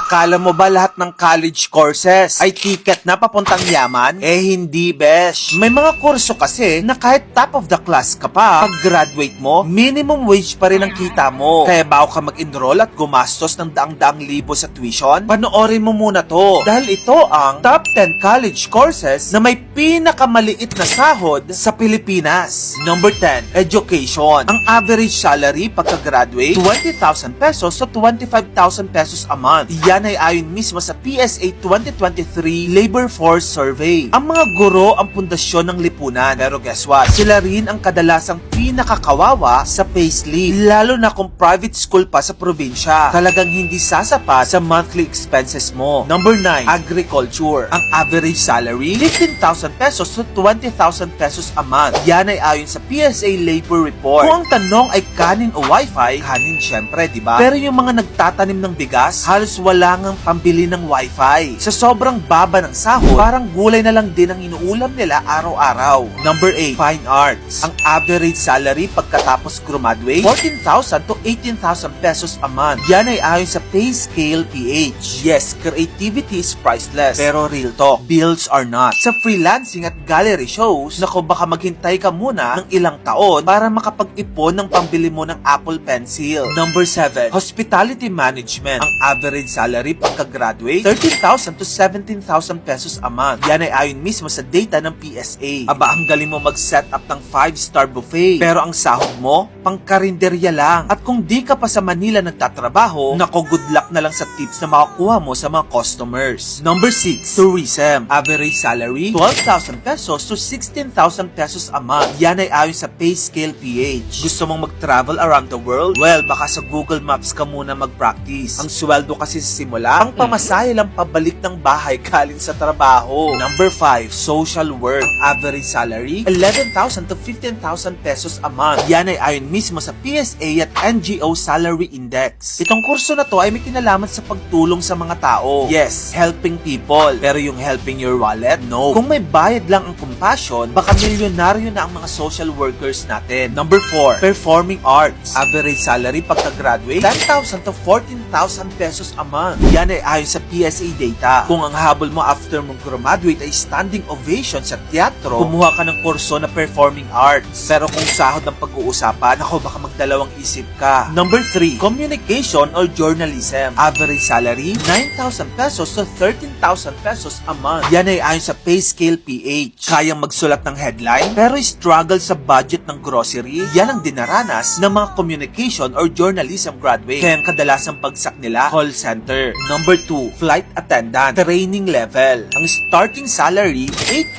Akala mo ba lahat ng college courses ay ticket na papuntang yaman? Eh hindi, besh. May mga kurso kasi na kahit top of the class ka pa, pag graduate mo, minimum wage pa rin ang kita mo. Kaya bago ka mag-enroll at gumastos ng daang-daang libo sa tuition, panoorin mo muna to. Dahil ito ang top 10 college courses na may pinakamaliit na sahod sa Pilipinas. Number 10, education. Ang average salary pagka-graduate, 20,000 pesos to 25,000 pesos a month. Yan ay ayon mismo sa PSA 2023 Labor Force Survey. Ang mga guro ang pundasyon ng lipunan. Pero guess what? Sila rin ang kadalasang pinakakawawa sa payslip. Lalo na kung private school pa sa probinsya. Talagang hindi sasapa sa monthly expenses mo. Number 9, agriculture. Ang average salary, 15,000 pesos to 20,000 pesos a month. Yan ay ayon sa PSA Labor Report. Kung ang tanong ay kanin o wifi, kanin syempre, di ba? Pero yung mga nagtatanim ng bigas, halos wala ngang pambili ng wifi. Sa sobrang baba ng sahod, parang gulay na lang din ang inuulam nila araw-araw. Number 8, fine arts. Ang average salary pagkatapos graduate, 14,000 to 18,000 pesos a month. Yan ay ayon sa Pay Scale PH. Yes, creativity is priceless. Pero real talk, bills are not. Sa freelancing at gallery shows, naku baka maghintay ka muna ng ilang taon para makapag-ipon ng pambili mo ng Apple Pencil. Number 7, hospitality management. Ang average salary pagka-graduate, 13,000 to 17,000 pesos a month. Yan ay ayon mismo sa data ng PSA. Aba, ang galing mo mag-set up ng 5-star buffet. Pero ang sahod mo, pangkarinderya lang. At kung di ka pa sa Manila nagtatrabaho, nako good luck na lang sa tips na makakuha mo sa mga customers. Number 6, tourism. Average salary, 12,000 pesos to 16,000 pesos a month. Yan ay ayon sa Pay Scale PH. Gusto mong mag-travel around the world? Well, baka sa Google Maps ka muna mag-practice. Ang sweldo kasi sa simula, ang pamasahe lang pabalik ng bahay galing sa trabaho. Number 5, social work. Ang average salary, 11,000 to 15,000 pesos a month. Yan ay ayon mismo sa PSA at NGO Salary Index. Itong kurso na to ay may kinalaman sa pagtulong sa mga tao. Yes, helping people. Pero yung helping your wallet, no. Kung may bayad lang ang compassion, baka milyonaryo na ang mga social workers natin. Number 4, performing arts. Average salary pagka-graduate, 10,000 to 14,000 pesos a month. Yan ay ayon sa PSA data. Kung ang habol mo after mong graduate ay standing ovation sa teatro, kumuha ka ng kurso na performing arts. Pero kung sahod ng pag-uusapan, ako baka magdalawang isip ka. Number 3, communication or journalism. Average salary, 9,000 pesos to 13,000 pesos a month. Yan ay ayon sa Pay Scale PH. Kayang magsulat ng headline, pero struggle sa budget ng grocery. Yan ang dinaranas ng mga communication or journalism graduate. Kaya ang kadalasang bagsak nila, call center. Number 2, flight attendant. Training level. Ang starting salary,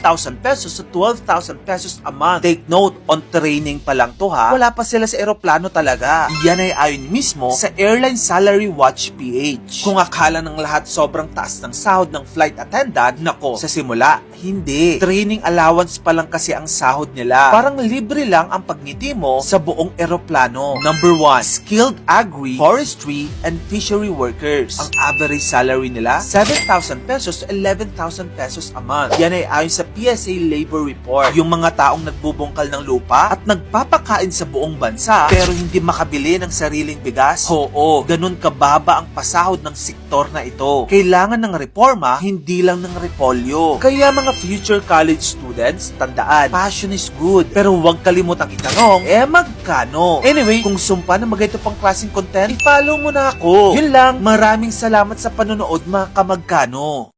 8,000 pesos to 12,000 pesos a month. Take note, on training pa lang to ha. Wala pa sila sa eroplano talaga. Yan ay ayon mismo sa Airline Salary Watch PH. Kung akala ng lahat sobrang taas ng sahod ng flight attendant, nako, sa simula, hindi. Training allowance pa lang kasi ang sahod nila. Parang libre lang ang pagngiti mo sa buong eroplano. Number 1, skilled agri, forestry, and fishery workers. Ang average salary nila, 7,000 pesos to 11,000 pesos a month. Yan ay ayon sa PSA Labor Report. Yung mga taong nagbubungkal ng lupa at nagpapakain sa buong bansa pero hindi makabili ng sariling bigas. Oo, ganun kababa ang pasahod ng sektor na ito. Kailangan ng reforma, hindi lang ng repolyo. Kaya mga future college students, tandaan, passion is good, pero huwag kalimutang itanong, magkano? Anyway, kung sumpa na magayto pang klaseng content, i-follow mo na ako. Yun lang, maraming salamat sa panonood mga kamagkano.